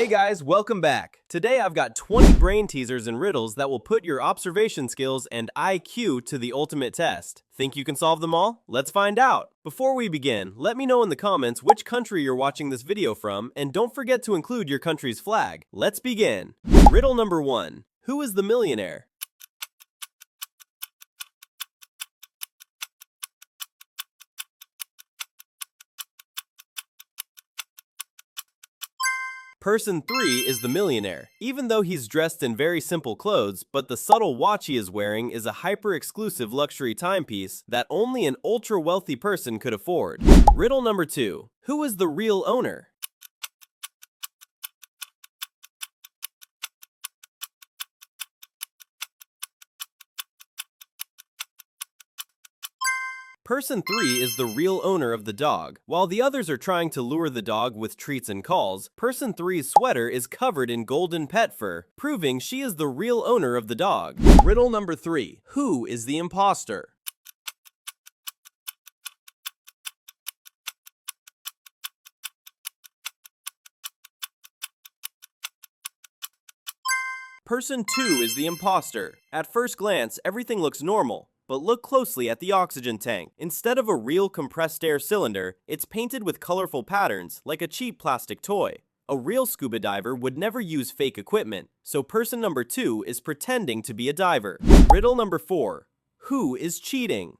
Hey guys, welcome back. Today I've got 20 brain teasers and riddles that will put your observation skills and IQ to the ultimate test. Think you can solve them all? Let's find out. Before we begin, let me know in the comments which country you're watching this video from, and don't forget to include your country's flag. Let's begin. Riddle number 1. Who is the millionaire? Person 3 is the millionaire, even though he's dressed in very simple clothes, but the subtle watch he is wearing is a hyper-exclusive luxury timepiece that only an ultra-wealthy person could afford. Riddle number 2. Who is the real owner? Person 3 is the real owner of the dog. While the others are trying to lure the dog with treats and calls, Person 3's sweater is covered in golden pet fur, proving she is the real owner of the dog. Riddle number 3. Who is the imposter? Person 2 is the imposter. At first glance, everything looks normal. But look closely at the oxygen tank. Instead of a real compressed air cylinder, it's painted with colorful patterns, like a cheap plastic toy. A real scuba diver would never use fake equipment, so person number 2 is pretending to be a diver. Riddle number 4. Who is cheating?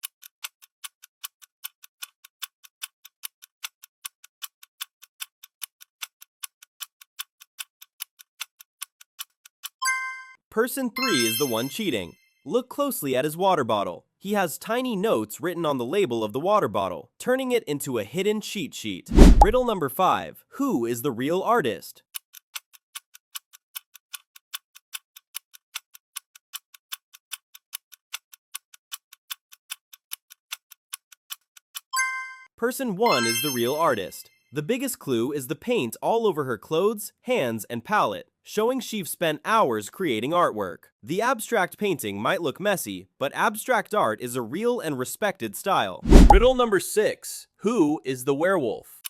Person 3 is the one cheating. Look closely at his water bottle. He has tiny notes written on the label of the water bottle, turning it into a hidden cheat sheet. Riddle number 5. Who is the real artist? Person 1 is the real artist. The biggest clue is the paint all over her clothes, hands, and palette, showing she've spent hours creating artwork. The abstract painting might look messy, but abstract art is a real and respected style. Riddle number 6. Who is the werewolf?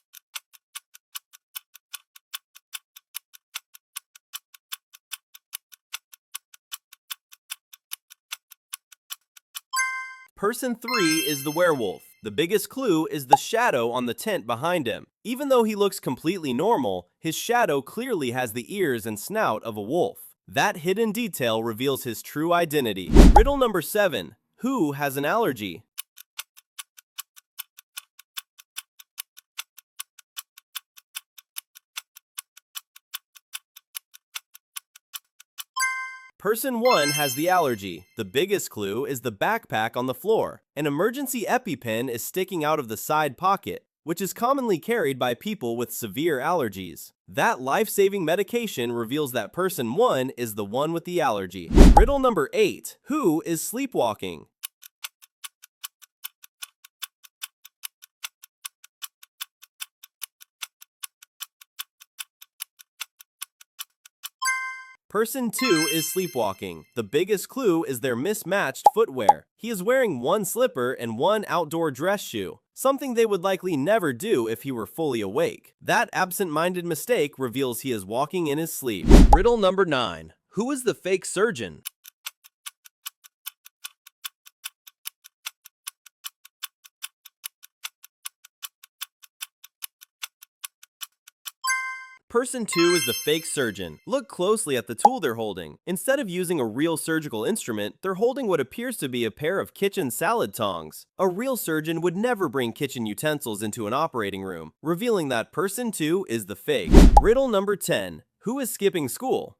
Person 3 is the werewolf. The biggest clue is the shadow on the tent behind him. Even though he looks completely normal, his shadow clearly has the ears and snout of a wolf. That hidden detail reveals his true identity. Riddle number 7. Who has an allergy? Person 1 has the allergy. The biggest clue is the backpack on the floor. An emergency EpiPen is sticking out of the side pocket, which is commonly carried by people with severe allergies. That life-saving medication reveals that person 1 is the one with the allergy. Riddle number 8. Who is sleepwalking? Person 2 is sleepwalking. The biggest clue is their mismatched footwear. He is wearing one slipper and one outdoor dress shoe, something they would likely never do if he were fully awake. That absent-minded mistake reveals he is walking in his sleep. Riddle number 9. Who is the fake surgeon? Person 2 is the fake surgeon. Look closely at the tool they're holding. Instead of using a real surgical instrument, they're holding what appears to be a pair of kitchen salad tongs. A real surgeon would never bring kitchen utensils into an operating room, revealing that person 2 is the fake. Riddle number 10. Who is skipping school?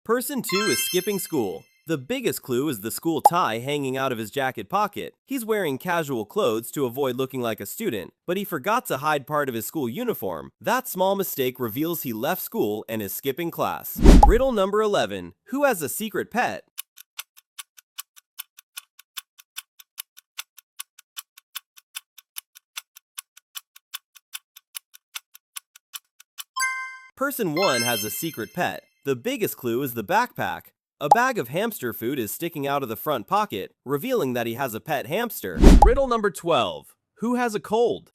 Person 2 is skipping school. The biggest clue is the school tie hanging out of his jacket pocket. He's wearing casual clothes to avoid looking like a student, but he forgot to hide part of his school uniform. That small mistake reveals he left school and is skipping class. Riddle number 11. Who has a secret pet? Person 1 has a secret pet. The biggest clue is the backpack. A bag of hamster food is sticking out of the front pocket, revealing that he has a pet hamster. Riddle number 12. Who has a cold?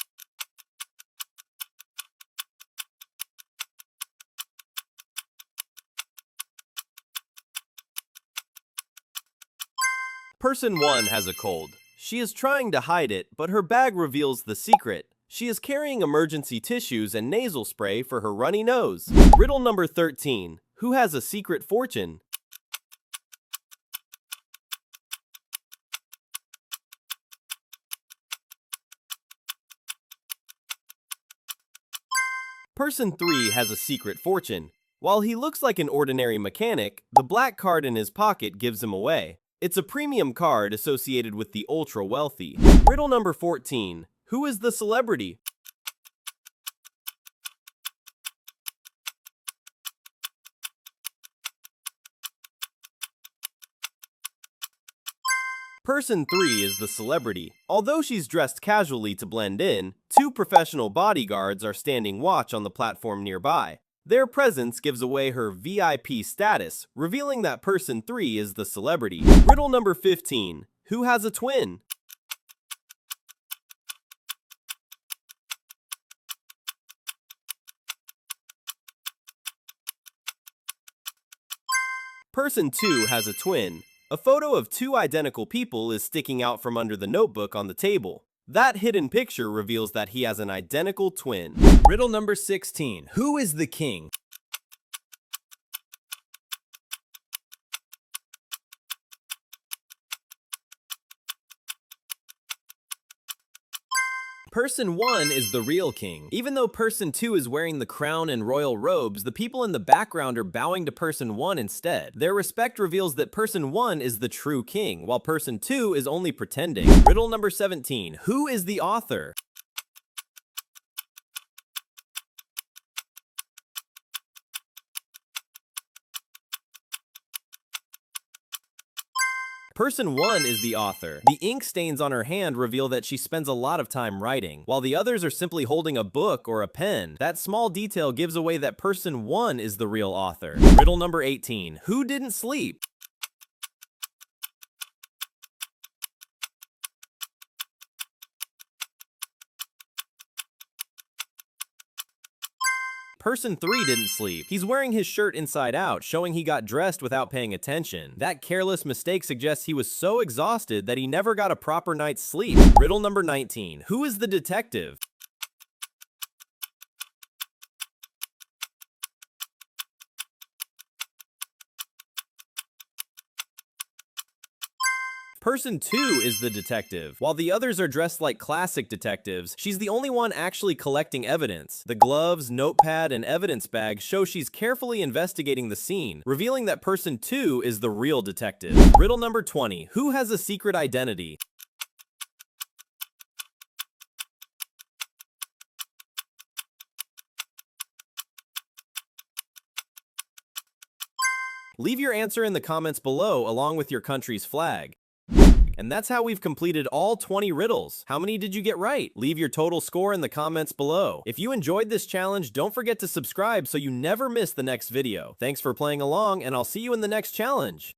Person 1 has a cold. She is trying to hide it, but her bag reveals the secret. She is carrying emergency tissues and nasal spray for her runny nose. Riddle number 13. Who has a secret fortune? Person 3 has a secret fortune. While he looks like an ordinary mechanic, the black card in his pocket gives him away. It's a premium card associated with the ultra-wealthy. Riddle number 14. Who is the celebrity? Person 3 is the celebrity. Although she's dressed casually to blend in, 2 professional bodyguards are standing watch on the platform nearby. Their presence gives away her VIP status, revealing that Person 3 is the celebrity. Riddle number 15. Who has a twin? Person 2 has a twin. A photo of 2 identical people is sticking out from under the notebook on the table. That hidden picture reveals that he has an identical twin. Riddle number 16. Who is the king? Person 1 is the real king. Even though Person 2 is wearing the crown and royal robes, the people in the background are bowing to Person 1 instead. Their respect reveals that Person 1 is the true king, while Person 2 is only pretending. Riddle number 17. Who is the author? Person 1 is the author. The ink stains on her hand reveal that she spends a lot of time writing, while the others are simply holding a book or a pen. That small detail gives away that Person 1 is the real author. Riddle number 18. Who didn't sleep? Person 3 didn't sleep. He's wearing his shirt inside out, showing he got dressed without paying attention. That careless mistake suggests he was so exhausted that he never got a proper night's sleep. Riddle number 19. Who is the detective? Person 2 is the detective. While the others are dressed like classic detectives, she's the only one actually collecting evidence. The gloves, notepad, and evidence bag show she's carefully investigating the scene, revealing that Person 2 is the real detective. Riddle number 20. Who has a secret identity? Leave your answer in the comments below along with your country's flag. And that's how we've completed all 20 riddles. How many did you get right? Leave your total score in the comments below. If you enjoyed this challenge, don't forget to subscribe so you never miss the next video. Thanks for playing along, and I'll see you in the next challenge.